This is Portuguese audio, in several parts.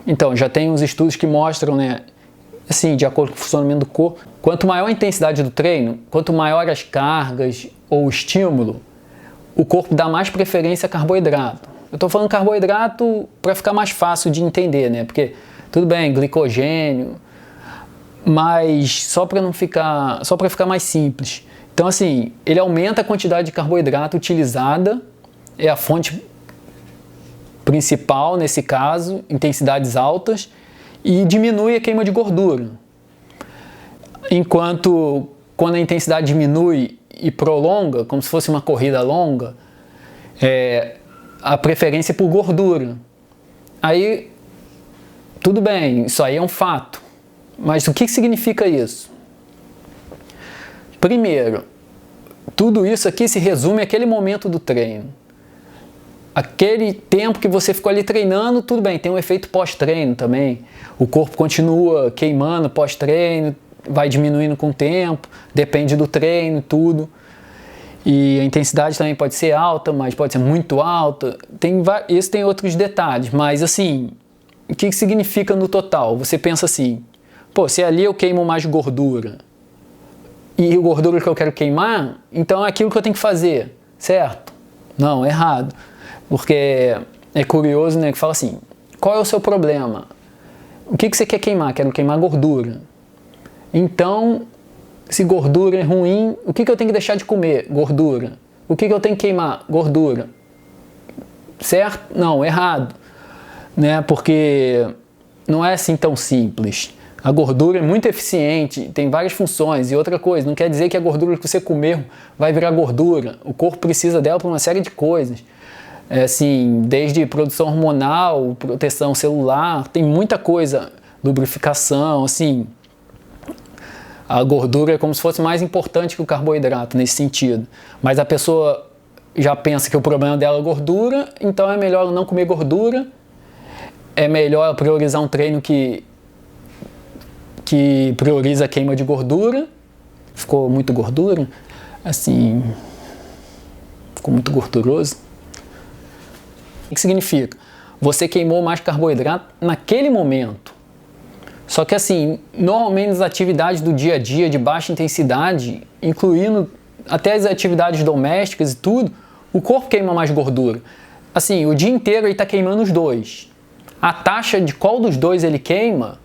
Então, já tem uns estudos que mostram, né, assim, de acordo com o funcionamento do corpo, quanto maior a intensidade do treino, quanto maior as cargas ou o estímulo, o corpo dá mais preferência a carboidrato. Eu estou falando carboidrato para ficar mais fácil de entender, né? Porque, tudo bem, glicogênio, mas só para ficar mais simples. Então, assim, ele aumenta a quantidade de carboidrato utilizada, é a fonte principal nesse caso, intensidades altas, e diminui a queima de gordura. Enquanto, quando a intensidade diminui e prolonga, como se fosse uma corrida longa, a preferência é por gordura. Aí, tudo bem, isso aí é um fato. Mas o que significa isso? Primeiro, tudo isso aqui se resume àquele momento do treino. Aquele tempo que você ficou ali treinando, tudo bem, tem um efeito pós-treino também. O corpo continua queimando pós-treino, vai diminuindo com o tempo, depende do treino, tudo. E a intensidade também pode ser alta, mas pode ser muito alta. Isso tem outros detalhes, mas assim, o que significa no total? Você pensa assim, pô, se ali eu queimo mais gordura, e a gordura que eu quero queimar, então é aquilo que eu tenho que fazer, certo? Não, errado. Porque é curioso, né, que fala assim, qual é o seu problema? O que você quer queimar? Quero queimar gordura. Então, se gordura é ruim, o que eu tenho que deixar de comer? Gordura. O que eu tenho que queimar? Gordura. Certo? Não, errado. Né? Porque não é assim tão simples. A gordura é muito eficiente, tem várias funções. E outra coisa, não quer dizer que a gordura que você comeu vai virar gordura. O corpo precisa dela para uma série de coisas. Assim, desde produção hormonal, proteção celular, tem muita coisa, lubrificação, assim. A gordura é como se fosse mais importante que o carboidrato nesse sentido. Mas a pessoa já pensa que o problema dela é gordura, então é melhor não comer gordura, é melhor priorizar um treino que prioriza a queima de gordura. Ficou muito gordura? Assim, ficou muito gorduroso. O que significa? Você queimou mais carboidrato naquele momento. Só que assim, normalmente as atividades do dia a dia de baixa intensidade, incluindo até as atividades domésticas e tudo, o corpo queima mais gordura. Assim, o dia inteiro ele está queimando os dois. A taxa de qual dos dois ele queima,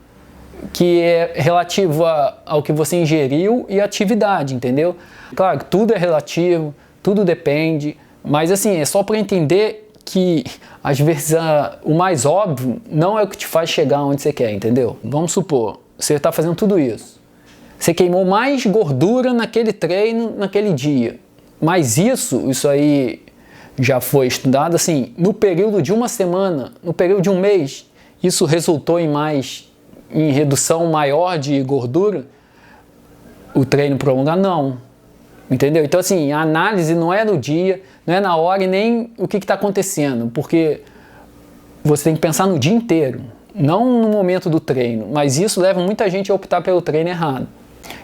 que é relativa ao que você ingeriu e a atividade, entendeu? Claro que tudo é relativo, tudo depende, mas assim, é só para entender que às vezes o mais óbvio não é o que te faz chegar onde você quer, entendeu? Vamos supor, você está fazendo tudo isso. Você queimou mais gordura naquele treino, naquele dia. Mas isso aí já foi estudado, assim, no período de uma semana, no período de um mês, isso resultou em redução maior de gordura? O treino prolongado, não. Entendeu? Então, assim, a análise não é no dia, não é na hora e nem o que está acontecendo, porque você tem que pensar no dia inteiro, não no momento do treino, mas isso leva muita gente a optar pelo treino errado.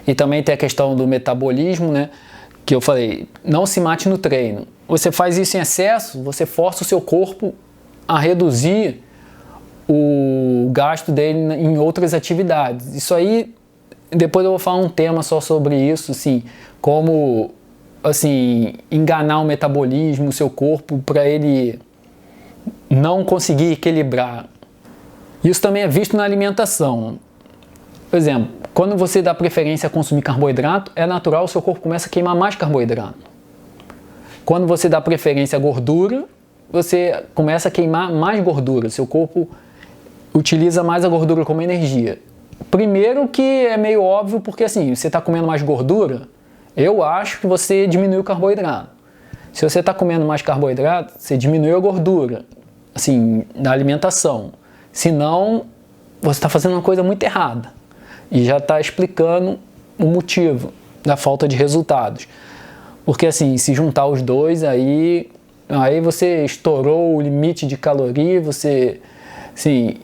E também tem a questão do metabolismo, né, que eu falei, não se mate no treino. Você faz isso em excesso, você força o seu corpo a reduzir o gasto dele em outras atividades. Isso aí, depois eu vou falar um tema só sobre isso, assim, como assim, enganar o metabolismo, o seu corpo, para ele não conseguir equilibrar. Isso também é visto na alimentação. Por exemplo, quando você dá preferência a consumir carboidrato, é natural o seu corpo começa a queimar mais carboidrato. Quando você dá preferência à gordura, você começa a queimar mais gordura. Seu corpo utiliza mais a gordura como energia. Primeiro que é meio óbvio, porque assim, você está comendo mais gordura, eu acho que você diminuiu o carboidrato. Se você está comendo mais carboidrato, você diminuiu a gordura, assim, da alimentação. Senão, você está fazendo uma coisa muito errada. E já está explicando o motivo da falta de resultados. Porque assim, se juntar os dois, aí você estourou o limite de caloria, você, assim,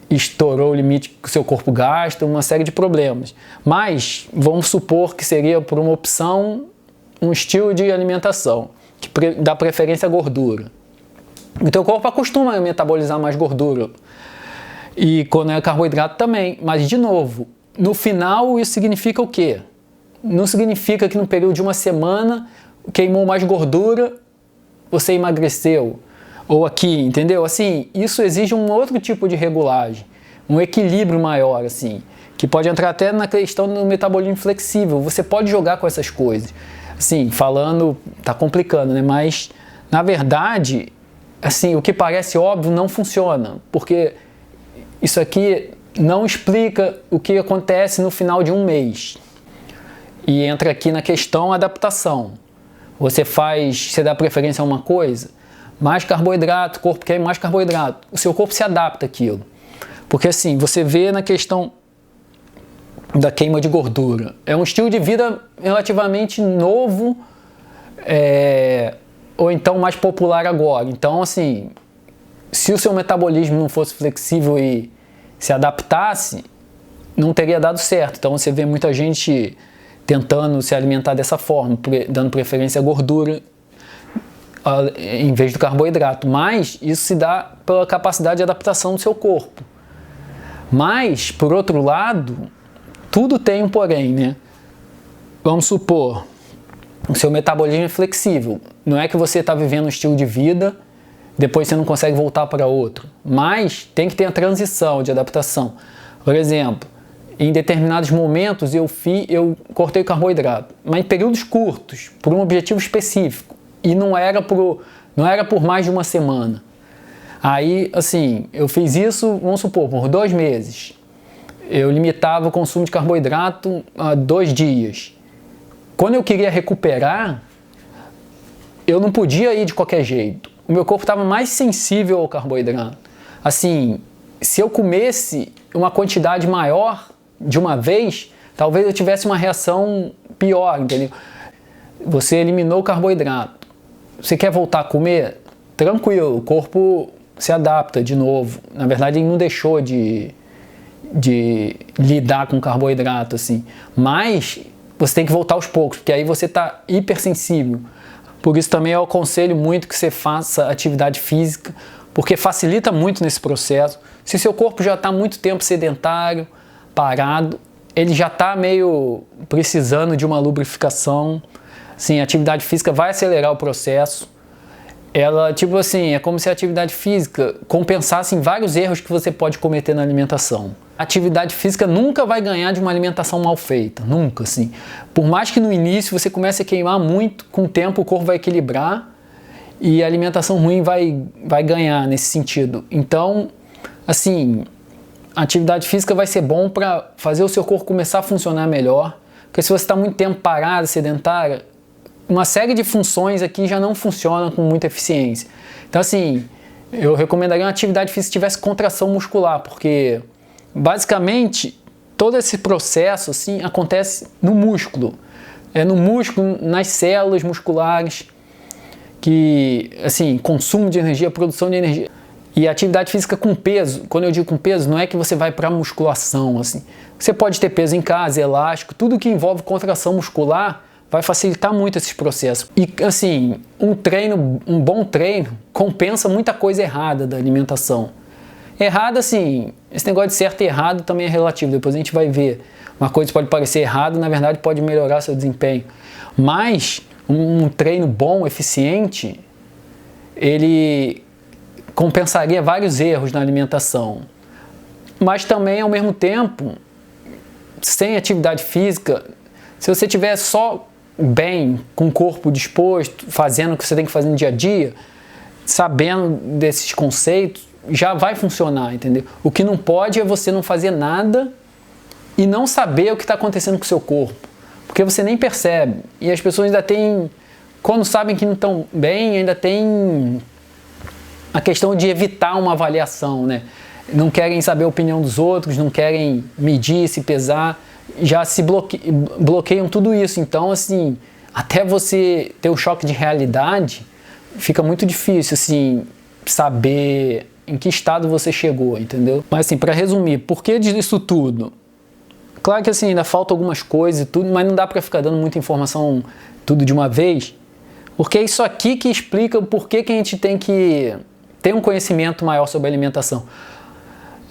estourou o limite que o seu corpo gasta, uma série de problemas. Mas vamos supor que seria por uma opção, um estilo de alimentação, que dá preferência à gordura. O teu corpo acostuma a metabolizar mais gordura. E quando é carboidrato também. Mas, de novo, no final isso significa o quê? Não significa que no período de uma semana queimou mais gordura, você emagreceu. Ou aqui, entendeu? Assim, isso exige um outro tipo de regulagem, um equilíbrio maior, assim, que pode entrar até na questão do metabolismo flexível. Você pode jogar com essas coisas. Assim, falando, tá complicando, né? Mas, na verdade, assim, o que parece óbvio não funciona, porque isso aqui não explica o que acontece no final de um mês. E entra aqui na questão adaptação. Você dá preferência a uma coisa, mais carboidrato, o corpo quer mais carboidrato. O seu corpo se adapta àquilo. Porque assim, você vê na questão da queima de gordura. É um estilo de vida relativamente novo, ou então mais popular agora. Então, assim, se o seu metabolismo não fosse flexível e se adaptasse, não teria dado certo. Então, você vê muita gente tentando se alimentar dessa forma, dando preferência à gordura em vez do carboidrato. Mas isso se dá pela capacidade de adaptação do seu corpo. Mas, por outro lado, tudo tem um porém, né? Vamos supor, o seu metabolismo é flexível. Não é que você está vivendo um estilo de vida, depois você não consegue voltar para outro. Mas tem que ter a transição de adaptação. Por exemplo, em determinados momentos eu cortei o carboidrato, mas em períodos curtos, por um objetivo específico. E não era por mais de uma semana. Aí, assim, eu fiz isso, vamos supor, por 2 meses. Eu limitava o consumo de carboidrato a 2 dias. Quando eu queria recuperar, eu não podia ir de qualquer jeito. O meu corpo estava mais sensível ao carboidrato. Assim, se eu comesse uma quantidade maior de uma vez, talvez eu tivesse uma reação pior, entendeu? Você eliminou o carboidrato. Você quer voltar a comer? Tranquilo, o corpo se adapta de novo. Na verdade, ele não deixou de lidar com carboidrato, assim. Mas você tem que voltar aos poucos, porque aí você está hipersensível. Por isso também eu aconselho muito que você faça atividade física, porque facilita muito nesse processo. Se seu corpo já está muito tempo sedentário, parado, ele já está meio precisando de uma lubrificação. Sim, a atividade física vai acelerar o processo. Ela, tipo assim, é como se a atividade física compensasse em vários erros que você pode cometer na alimentação. A atividade física nunca vai ganhar de uma alimentação mal feita, nunca, assim. Por mais que no início você comece a queimar muito, com o tempo o corpo vai equilibrar e a alimentação ruim vai ganhar nesse sentido. Então, assim, a atividade física vai ser bom para fazer o seu corpo começar a funcionar melhor, porque se você está muito tempo parado, sedentário, uma série de funções aqui já não funcionam com muita eficiência. Então, assim, eu recomendaria uma atividade física que tivesse contração muscular, porque basicamente todo esse processo assim acontece no músculo. É no músculo, nas células musculares, que, assim, consumo de energia, produção de energia. E a atividade física com peso, quando eu digo com peso, não é que você vai para musculação, assim. Você pode ter peso em casa, elástico, tudo que envolve contração muscular vai facilitar muito esses processos. E, assim, um bom treino compensa muita coisa errada da alimentação. Errado, assim, esse negócio de certo e errado também é relativo, depois a gente vai ver. Uma coisa pode parecer errada, na verdade pode melhorar seu desempenho. Mas um treino bom, eficiente, ele compensaria vários erros na alimentação. Mas também, ao mesmo tempo, sem atividade física, se você tiver só bem, com o corpo disposto, fazendo o que você tem que fazer no dia a dia, sabendo desses conceitos, já vai funcionar, entendeu? O que não pode é você não fazer nada e não saber o que está acontecendo com o seu corpo, porque você nem percebe. E as pessoas ainda têm, quando sabem que não estão bem, ainda tem a questão de evitar uma avaliação, né? Não querem saber a opinião dos outros, não querem medir, se pesar, já se bloqueiam tudo isso. Então, assim, até você ter um choque de realidade, fica muito difícil, assim, saber em que estado você chegou, entendeu? Mas, assim, para resumir, por que disso tudo? Claro que, assim, ainda falta algumas coisas e tudo, mas não dá para ficar dando muita informação tudo de uma vez, porque é isso aqui que explica o porquê que a gente tem que ter um conhecimento maior sobre a alimentação.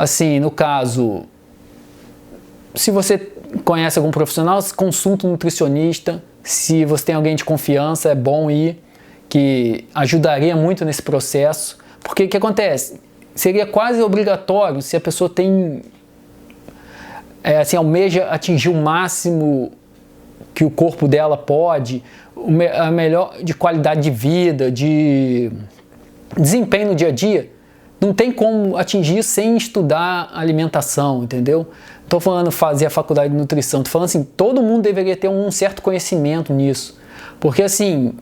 Assim, no caso, se você conhece algum profissional, consulta um nutricionista. Se você tem alguém de confiança, é bom ir, que ajudaria muito nesse processo. Porque o que acontece? Seria quase obrigatório, se a pessoa tem, assim, almeja atingir o máximo que o corpo dela pode, a melhor de qualidade de vida, de desempenho no dia a dia, não tem como atingir isso sem estudar alimentação, entendeu? Estou falando fazer a faculdade de nutrição, estou falando assim, todo mundo deveria ter um certo conhecimento nisso, porque assim,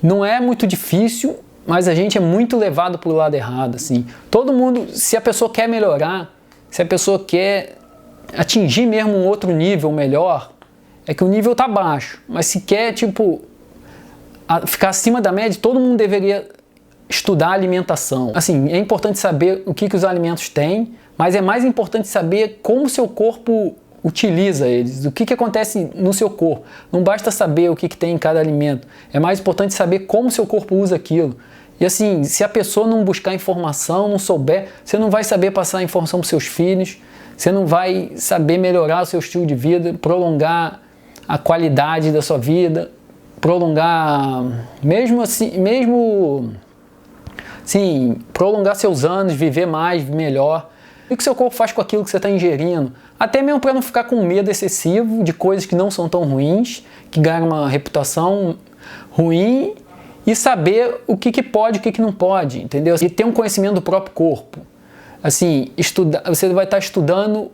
não é muito difícil, mas a gente é muito levado para o lado errado, assim. Todo mundo, se a pessoa quer melhorar, se a pessoa quer atingir mesmo um outro nível melhor, é que o nível está baixo, mas se quer, tipo, ficar acima da média, todo mundo deveria estudar alimentação. Assim, é importante saber o que os alimentos têm, mas é mais importante saber como o seu corpo utiliza eles, o que acontece no seu corpo. Não basta saber o que tem em cada alimento, é mais importante saber como o seu corpo usa aquilo. E assim, se a pessoa não buscar informação, não souber, você não vai saber passar a informação para os seus filhos, você não vai saber melhorar o seu estilo de vida, prolongar a qualidade da sua vida, prolongar, prolongar seus anos, viver mais, melhor. O que o seu corpo faz com aquilo que você está ingerindo? Até mesmo para não ficar com medo excessivo de coisas que não são tão ruins, que ganham uma reputação ruim, e saber o que pode e o que não pode, entendeu? E ter um conhecimento do próprio corpo. Assim, você vai estar estudando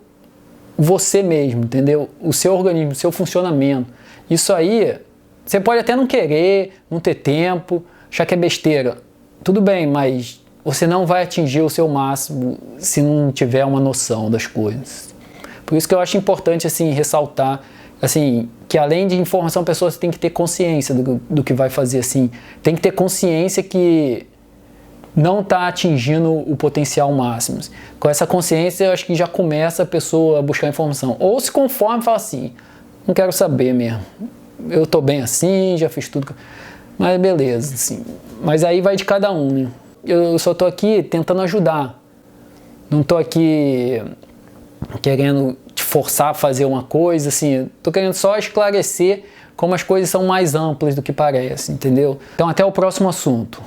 você mesmo, entendeu? O seu organismo, o seu funcionamento. Isso aí, você pode até não querer, não ter tempo, achar que é besteira. Tudo bem, mas você não vai atingir o seu máximo se não tiver uma noção das coisas. Por isso que eu acho importante, assim, ressaltar, assim, que além de informação, a pessoa tem que ter consciência do que vai fazer, assim. Tem que ter consciência que não está atingindo o potencial máximo. Com essa consciência, eu acho que já começa a pessoa a buscar informação. Ou se conforma e fala assim, não quero saber mesmo. Eu estou bem assim, já fiz tudo. Mas beleza, assim. Mas aí vai de cada um, né? Eu só estou aqui tentando ajudar. Não estou aqui querendo te forçar a fazer uma coisa, assim. Estou querendo só esclarecer como as coisas são mais amplas do que parece, entendeu? Então até o próximo assunto.